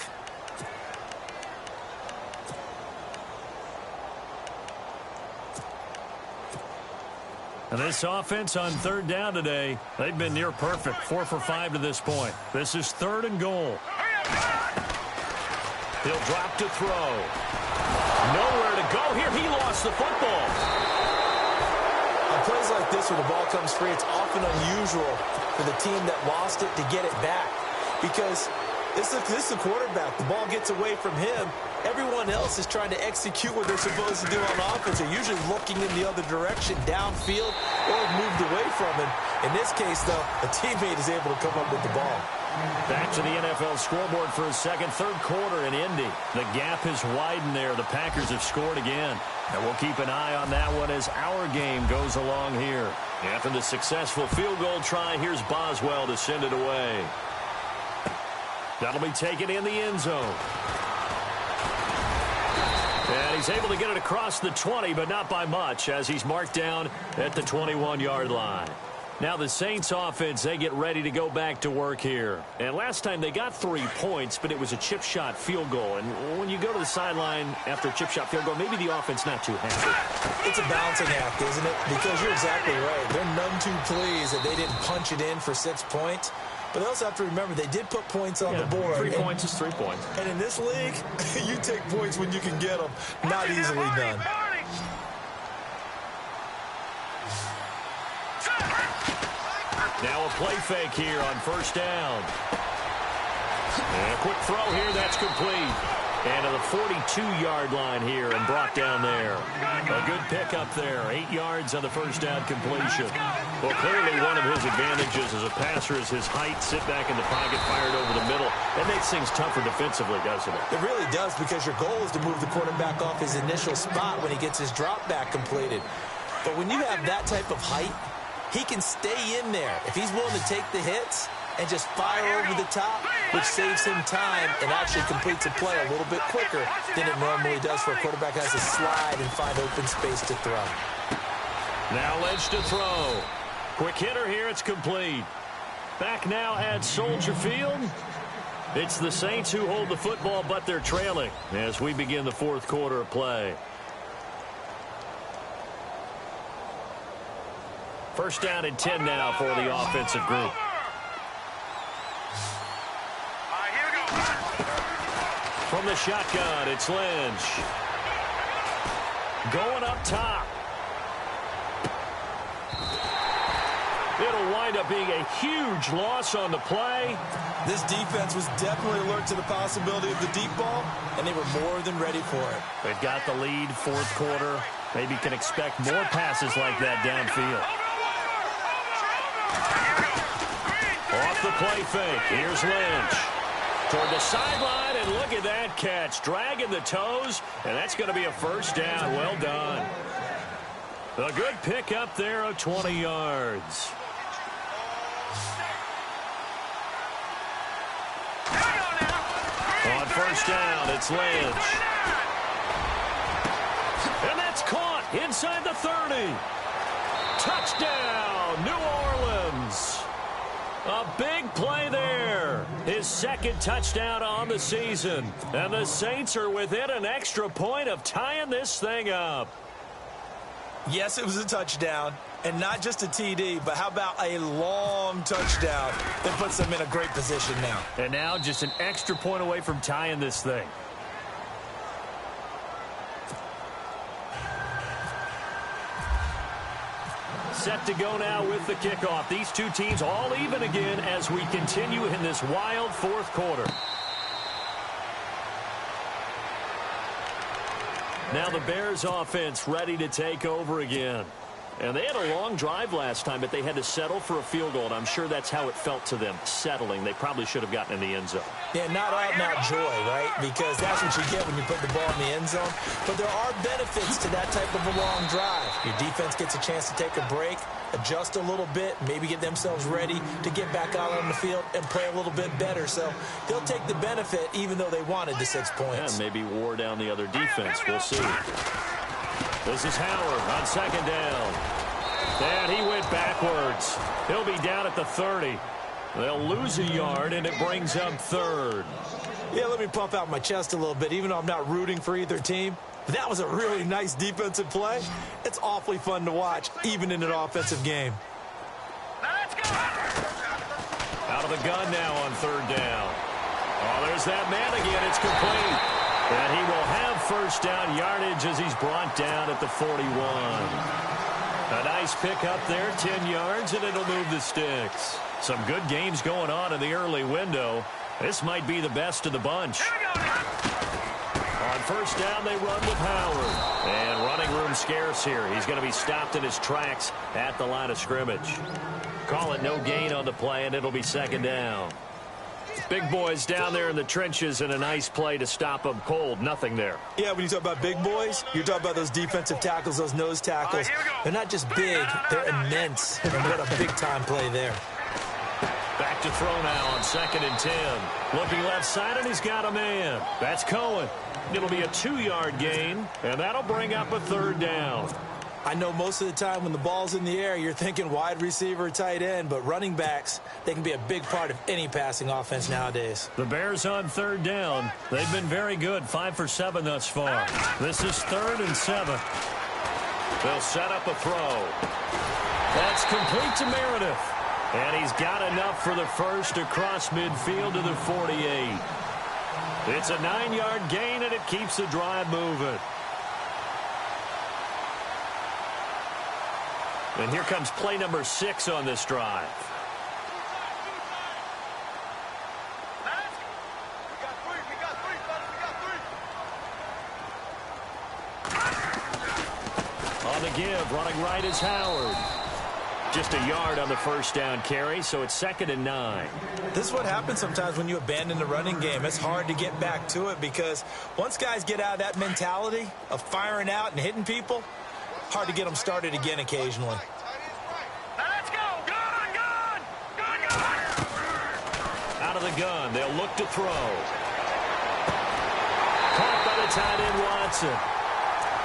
And this offense on third down today, they've been near perfect. 4 for 5 to this point. This is 3rd and goal. He'll drop to throw. Nowhere to go here. He lost the football. On plays like this where the ball comes free, it's often unusual for the team that lost it to get it back. Because this is the quarterback. The ball gets away from him. Everyone else is trying to execute what they're supposed to do on offense. They're usually looking in the other direction, downfield, or moved away from him. In this case, though, a teammate is able to come up with the ball. Back to the NFL scoreboard for a second. Third quarter in Indy. The gap has widened there. The Packers have scored again. And we'll keep an eye on that one as our game goes along here. After the successful field goal try, here's Boswell to send it away. That'll be taken in the end zone. And he's able to get it across the 20, but not by much, as he's marked down at the 21-yard line. Now the Saints offense, they get ready to go back to work here. And last time they got 3 points, but it was a chip shot field goal. And when you go to the sideline after a chip shot field goal, maybe the offense not too happy. It's a balancing act, isn't it? Because you're exactly right. They're none too pleased that they didn't punch it in for 6 points. But they also have to remember they did put points on the board. 3 points is 3 points. And in this league, you take points when you can get them. Not easily done. Now a play fake here on first down. And a quick throw here, that's complete. And to the 42-yard line here and brought down there. A good pickup there. 8 yards on the first down completion. Well, clearly one of his advantages as a passer is his height. Sit back in the pocket, fired over the middle. That makes things tougher defensively, doesn't it? It really does, because your goal is to move the quarterback off his initial spot when he gets his drop back completed. But when you have that type of height, he can stay in there. If he's willing to take the hits and just fire over the top, which saves him time and actually completes a play a little bit quicker than it normally does for a quarterback who has to slide and find open space to throw. Now Ledge to throw. Quick hitter here, it's complete. Back now at Soldier Field. It's the Saints who hold the football, but they're trailing as we begin the fourth quarter of play. First down and 10 now for the offensive group. From the shotgun, it's Lynch. Going up top. It'll wind up being a huge loss on the play. This defense was definitely alert to the possibility of the deep ball, and they were more than ready for it. They've got the lead, fourth quarter. Maybe can expect more passes like that downfield. Off the play fake. Here's Lynch. Toward the sideline, and look at that catch. Dragging the toes, and that's going to be a first down. Well done. A good pick up there of 20 yards. On first down, it's Lynch. And that's caught inside the 30. Touchdown, New Orleans. A big play there. His second touchdown on the season. And the Saints are within an extra point of tying this thing up. Yes, it was a touchdown. And not just a TD, but how about a long touchdown that puts them in a great position now. And now just an extra point away from tying this thing. Set to go now with the kickoff. These two teams all even again as we continue in this wild fourth quarter. Now the Bears offense ready to take over again. And they had a long drive last time, but they had to settle for a field goal, and I'm sure that's how it felt to them, settling. They probably should have gotten in the end zone. Yeah, not out-and-out joy, right? Because that's what you get when you put the ball in the end zone. But there are benefits to that type of a long drive. Your defense gets a chance to take a break, adjust a little bit, maybe get themselves ready to get back out on the field and play a little bit better. So they'll take the benefit even though they wanted the 6 points. And maybe wore down the other defense. We'll see. This is Howard on second down. And he went backwards. He'll be down at the 30. They'll lose a yard, and it brings up third. Yeah, let me puff out my chest a little bit, even though I'm not rooting for either team. That was a really nice defensive play. It's awfully fun to watch, even in an offensive game. Now let's go. Out of the gun now on third down. Oh, there's that man again. It's complete. And he will have first down yardage as he's brought down at the 41. A nice pick up there, 10 yards, and it'll move the sticks. Some good games going on in the early window. This might be the best of the bunch. On first down, they run with Howard. And running room scarce here. He's going to be stopped in his tracks at the line of scrimmage. Call it no gain on the play, and it'll be second down. Big boys down there in the trenches, and a nice play to stop them cold. Nothing there. Yeah, when you talk about big boys, you're talking about those defensive tackles, those nose tackles. They're not just big, they're immense. And what a big-time play there. Back to throw now on second and 10. Looking left side, and he's got a man. That's Cohen. It'll be a 2-yard gain, and that'll bring up a third down. I know most of the time when the ball's in the air, you're thinking wide receiver, tight end, but running backs, they can be a big part of any passing offense nowadays. The Bears on third down. They've been very good, 5 for 7 thus far. This is 3rd and 7. They'll set up a throw. That's complete to Meredith. And he's got enough for the first across midfield to the 48. It's a 9-yard gain, and it keeps the drive moving. And here comes play number 6 on this drive. On the give, running right is Howard. Just a yard on the first down carry, so it's 2nd and 9. This is what happens sometimes when you abandon the running game. It's hard to get back to it because once guys get out of that mentality of firing out and hitting people, hard to get them started again occasionally. Now let's go. Gun, gun, gun, gun. Out of the gun, they'll look to throw. Caught by the tight end Watson.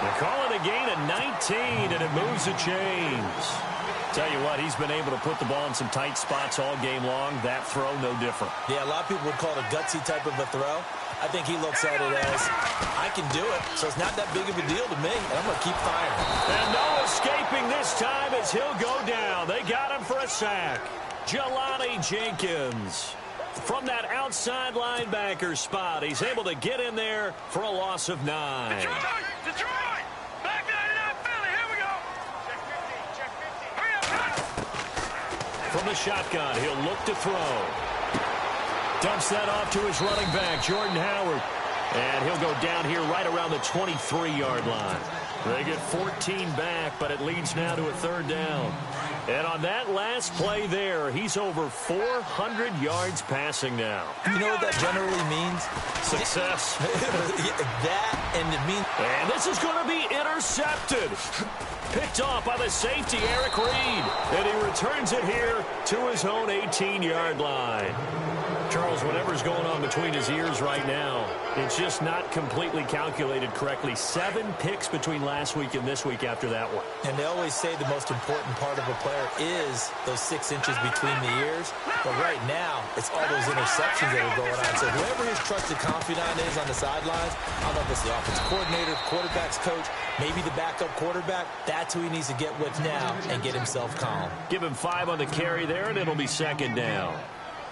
They call it a gain of 19, and it moves the chains. Tell you what, he's been able to put the ball in some tight spots all game long. That throw, no different. Yeah, a lot of people would call it a gutsy type of a throw. I think he looks at it as, I can do it, so it's not that big of a deal to me, and I'm going to keep firing. And no escaping this time as he'll go down. They got him for a sack. Jelani Jenkins. From that outside linebacker spot, he's able to get in there for a loss of 9. Detroit! Back 99 Philly, here we go! Check 15, check 15. Hurry up, hurry up! From the shotgun, he'll look to throw. Dumps that off to his running back, Jordan Howard. And he'll go down here right around the 23-yard line. They get 14 back, but it leads now to a 3rd down. And on that last play there, he's over 400 yards passing now. You know what that generally means? Success. That, and it means... And this is going to be intercepted. Picked off by the safety, Eric Reed. And he returns it here to his own 18-yard line. Charles, whatever's going on between his ears right now, it's just not completely calculated correctly. 7 picks between last week and this week after that one. And they always say the most important part of a player is those 6 inches between the ears. But right now, it's all those interceptions that are going on. So whoever his trusted confidant is on the sidelines, I don't know if it's the offensive coordinator, quarterback's coach, maybe the backup quarterback, that's who he needs to get with now and get himself calm. Give him 5 on the carry there, and it'll be 2nd down.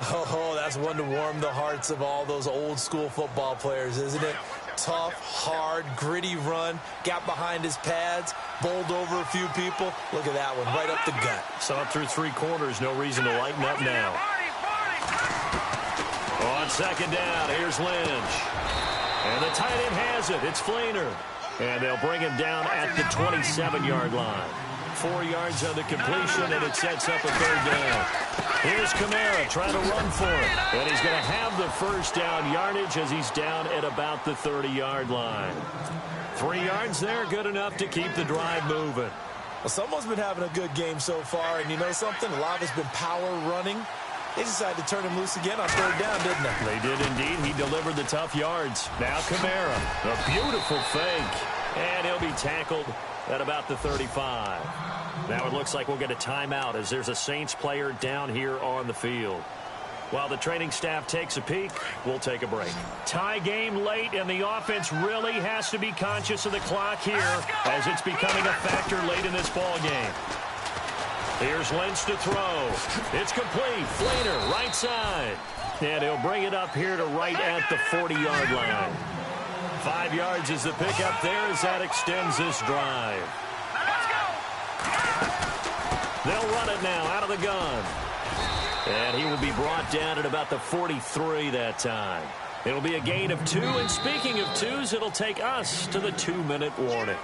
Oh, that's one to warm the hearts of all those old-school football players, isn't it? Tough, hard, gritty run, got behind his pads, bowled over a few people. Look at that one, right up the gut. Saw it through 3 quarters, no reason to lighten up now. On 2nd down, here's Lynch. And the tight end has it. It's Flainer. And they'll bring him down at the 27-yard line. 4 yards on the completion, and it sets up a third down. Here's Kamara trying to run for it. And he's going to have the first down yardage as he's down at about the 30-yard line. 3 yards there, good enough to keep the drive moving. Well, someone's been having a good game so far, and you know something? A lot of it's been power running. They decided to turn him loose again on third down, didn't they? They did indeed. He delivered the tough yards. Now Kamara, a beautiful fake. And he'll be tackled at about the 35. Now it looks like we'll get a timeout as there's a Saints player down here on the field. While the training staff takes a peek, we'll take a break. Tie game late, and the offense really has to be conscious of the clock here as it's becoming a factor late in this ball game. Here's Lynch to throw. It's complete. Flainer, right side. And he'll bring it up here to right at the 40-yard line. 5 yards is the pickup there as that extends this drive. They'll run it now out of the gun. And he will be brought down at about the 43 that time. It'll be a gain of 2, and speaking of 2s, it'll take us to the 2-minute warning.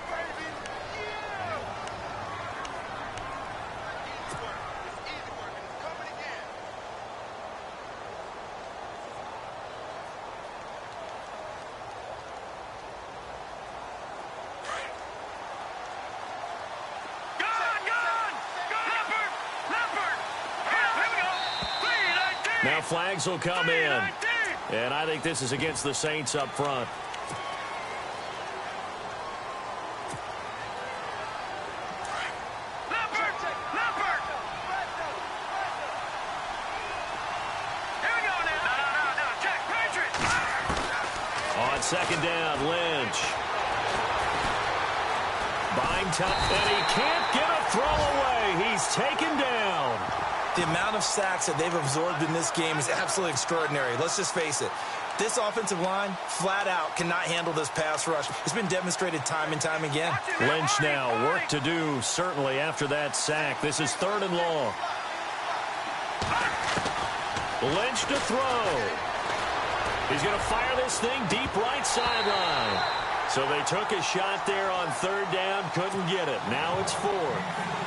Now flags will come in. And I think this is against the Saints up front. On second down, Lynch. Buying time, and he can't get a throw away. He's taken down. The amount of sacks that they've absorbed in this game is absolutely extraordinary. Let's just face it. This offensive line, flat out, cannot handle this pass rush. It's been demonstrated time and time again. Lynch now, work to do, certainly, after that sack. This is 3rd and long. Lynch to throw. He's going to fire this thing deep right sideline. So they took a shot there on 3rd down, couldn't get it. Now it's 4th.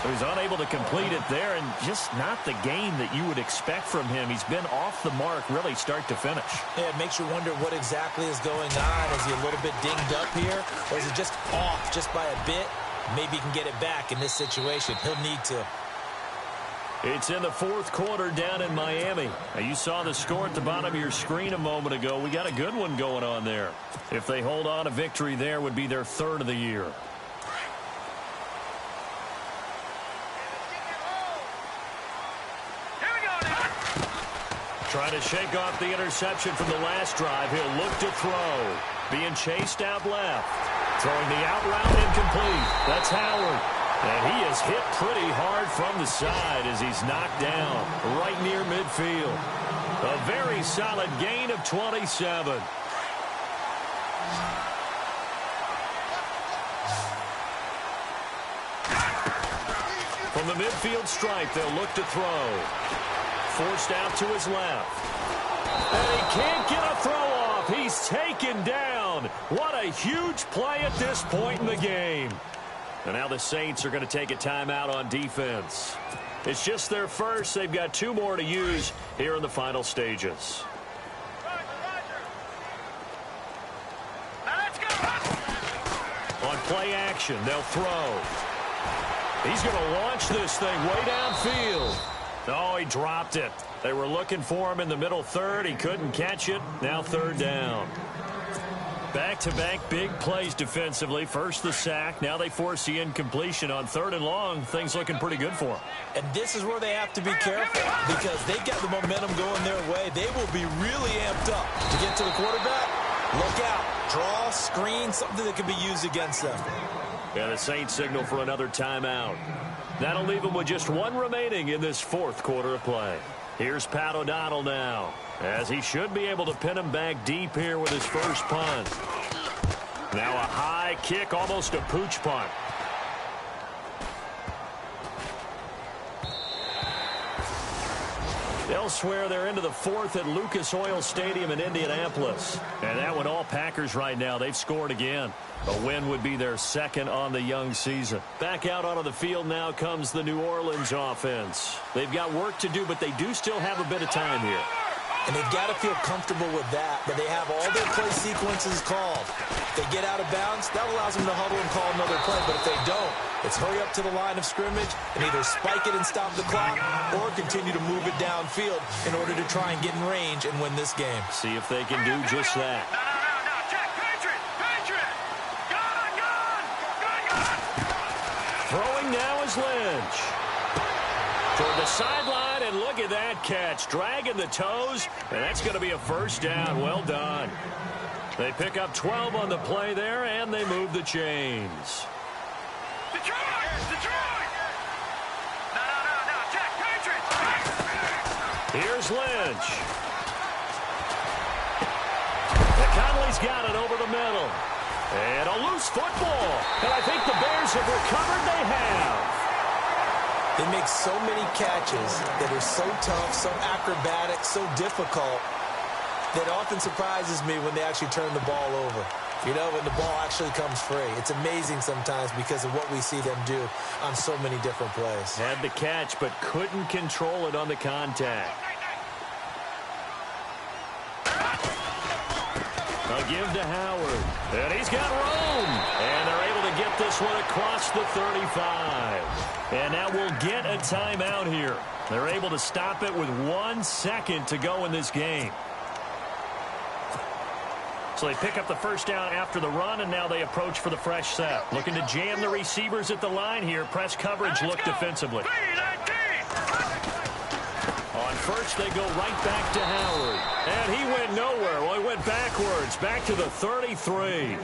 So he's unable to complete it there, and just not the game that you would expect from him. He's been off the mark, really, start to finish. Yeah, it makes you wonder what exactly is going on. Is he a little bit dinged up here, or is it just off just by a bit? Maybe he can get it back in this situation. He'll need to. It's in the 4th quarter down in Miami. Now, you saw the score at the bottom of your screen a moment ago. We got a good one going on there. If they hold on, a victory there would be their 3rd of the year. Trying to shake off the interception from the last drive. He'll look to throw. Being chased out left. Throwing the out route incomplete. That's Howard. And he is hit pretty hard from the side as he's knocked down right near midfield. A very solid gain of 27. From the midfield stripe, they'll look to throw. Forced out to his left. And he can't get a throw off. He's taken down. What a huge play at this point in the game. And now the Saints are going to take a timeout on defense. It's just their first. They've got 2 more to use here in the final stages. On play action, they'll throw. He's going to launch this thing way downfield. Oh, he dropped it. They were looking for him in the middle 3rd. He couldn't catch it. Now 3rd down. Back-to-back big plays defensively. First the sack. Now they force the incompletion on 3rd and long. Things looking pretty good for them. And this is where they have to be careful because they've got the momentum going their way. They will be really amped up to get to the quarterback. Look out. Draw, screen, something that can be used against them. Yeah, the Saints signal for another timeout. That'll leave them with just 1 remaining in this 4th quarter of play. Here's Pat O'Donnell now, as he should be able to pin him back deep here with his first punt. Now a high kick, almost a pooch punt. Elsewhere, they're into the fourth at Lucas Oil Stadium in Indianapolis. And that one, all Packers right now. They've scored again. A win would be their second on the young season. Back out onto the field now comes the New Orleans offense. They've got work to do, but they do still have a bit of time here. And they've got to feel comfortable with that, but they have all their play sequences called. If they get out of bounds, that allows them to huddle and call another play. But if they don't, it's hurry up to the line of scrimmage and either spike it and stop the clock or continue to move it downfield in order to try and get in range and win this game. See if they can do just that. No, check, Patriot! Gun! Throwing now is Lynch. Toward the sideline, and look at that catch. Dragging the toes, and that's going to be a first down. Well done. They pick up 12 on the play there, and they move the chains. Detroit! No, check, Patriot! Here's Lynch. Conley's got it over the middle. And a loose football. And I think the Bears have recovered. They have. They make so many catches that are so tough, so acrobatic, so difficult that often surprises me when they actually turn the ball over. You know, when the ball actually comes free. It's amazing sometimes because of what we see them do on so many different plays. Had the catch, but couldn't control it on the contact. A give to Howard. And he's got room. And they're able to get this one across the 35. And now we'll get a timeout here. They're able to stop it with 1 second to go in this game. So they pick up the first down after the run, and now they approach for the fresh set. Looking to jam the receivers at the line here. Press coverage, look defensively. On first, they go right back to Howard. And he went nowhere. Well, he went backwards, back to the 33.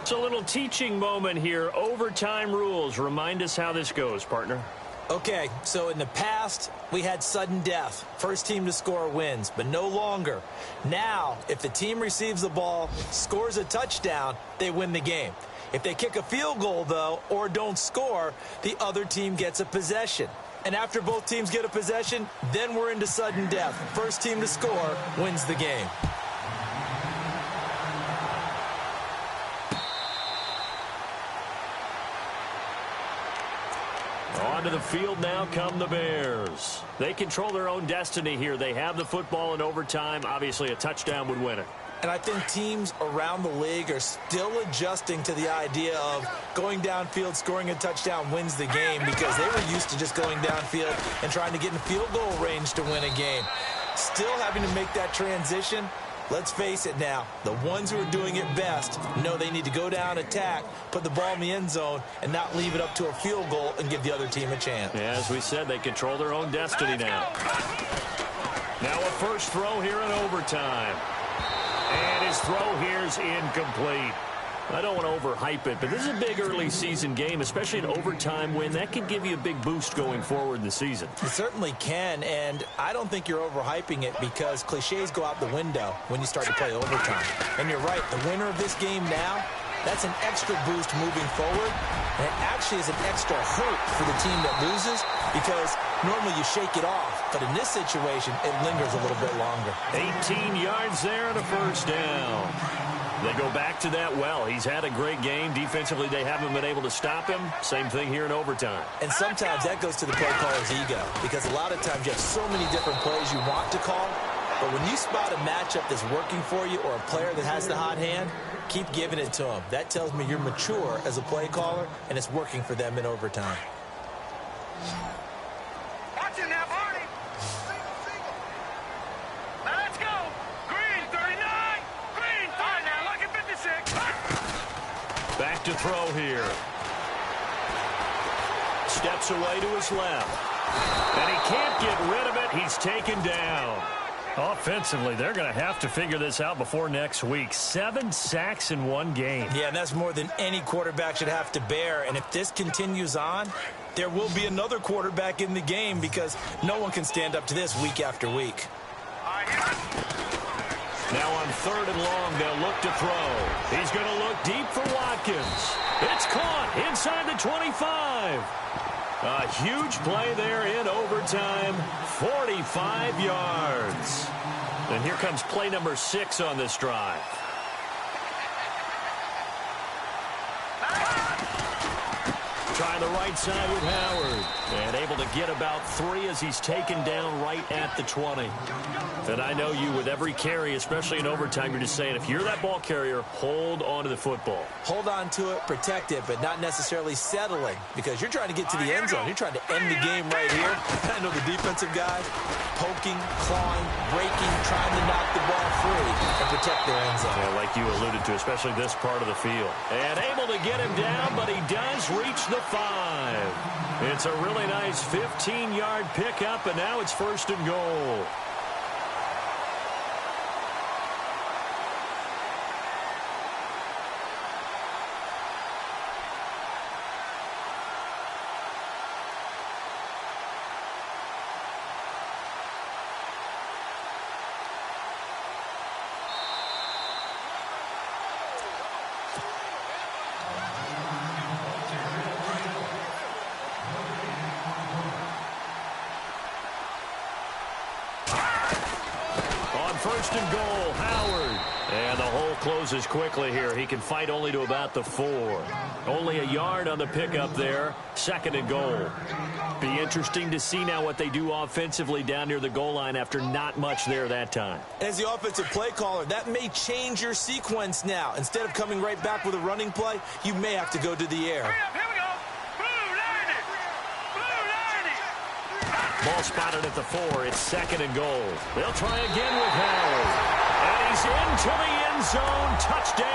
It's a little teaching moment here. Overtime rules. Remind us how this goes, partner. Okay, so in the past, we had sudden death. First team to score wins, but no longer. Now, if the team receives the ball, scores a touchdown, they win the game. If they kick a field goal, though, or don't score, the other team gets a possession. And after both teams get a possession, then we're into sudden death. First team to score wins the game. Onto the field now come the Bears. They control their own destiny here. They have the football in overtime. Obviously, a touchdown would win it. And I think teams around the league are still adjusting to the idea of going downfield, scoring a touchdown wins the game because they were used to just going downfield and trying to get in field goal range to win a game. Still having to make that transition. Let's face it now, the ones who are doing it best know they need to go down, attack, put the ball in the end zone, and not leave it up to a field goal and give the other team a chance. Yeah, as we said, they control their own destiny now. Now a first throw here in overtime. And his throw here is incomplete. I don't want to overhype it, but this is a big early season game, especially an overtime win. That can give you a big boost going forward in the season. It certainly can, and I don't think you're overhyping it because cliches go out the window when you start to play overtime. And you're right, the winner of this game now, that's an extra boost moving forward, and it actually is an extra hurt for the team that loses because normally you shake it off, but in this situation, it lingers a little bit longer. 18 yards there and a first down. They go back to that well. He's had a great game. Defensively, they haven't been able to stop him. Same thing here in overtime. And sometimes that goes to the play caller's ego because a lot of times you have so many different plays you want to call, but when you spot a matchup that's working for you or a player that has the hot hand, keep giving it to him. That tells me you're mature as a play caller, and it's working for them in overtime. Watch it now, Barney. Now let's go. Green, 39. Green, 5. Now look at 56. Back to throw here. Steps away to his left. And he can't get rid of it. He's taken down. Offensively, they're going to have to figure this out before next week. 7 sacks in one game. Yeah, and that's more than any quarterback should have to bear. And if this continues on, there will be another quarterback in the game because no one can stand up to this week after week. Now on 3rd and long, they'll look to throw. He's going to look deep for Watkins. It's caught inside the 25. A huge play there in overtime, 45 yards. And here comes play number 6 on this drive. Trying the right side with Howard. And able to get about 3 as he's taken down right at the 20. And I know you, with every carry, especially in overtime, you're just saying, if you're that ball carrier, hold on to the football. Hold on to it, protect it, but not necessarily settling, because you're trying to get to the end zone. You're trying to end the game right here. I know the defensive guy, poking, clawing, breaking, trying to knock the ball free and protect their end zone. Yeah, like you alluded to, especially this part of the field. And able to get him down, but he does reach the 5. It's a really nice 15-yard pickup, and now it's 1st and goal. First and goal, Howard. And the hole closes quickly here. He can fight only to about the 4. Only a yard on the pickup there. 2nd and goal. Be interesting to see now what they do offensively down near the goal line after not much there that time. As the offensive play caller, that may change your sequence now. Instead of coming right back with a running play, you may have to go to the air. Hurry up, here we go. Ball spotted at the 4. It's 2nd and goal. They'll try again with Howard. And he's into the end zone. Touchdown.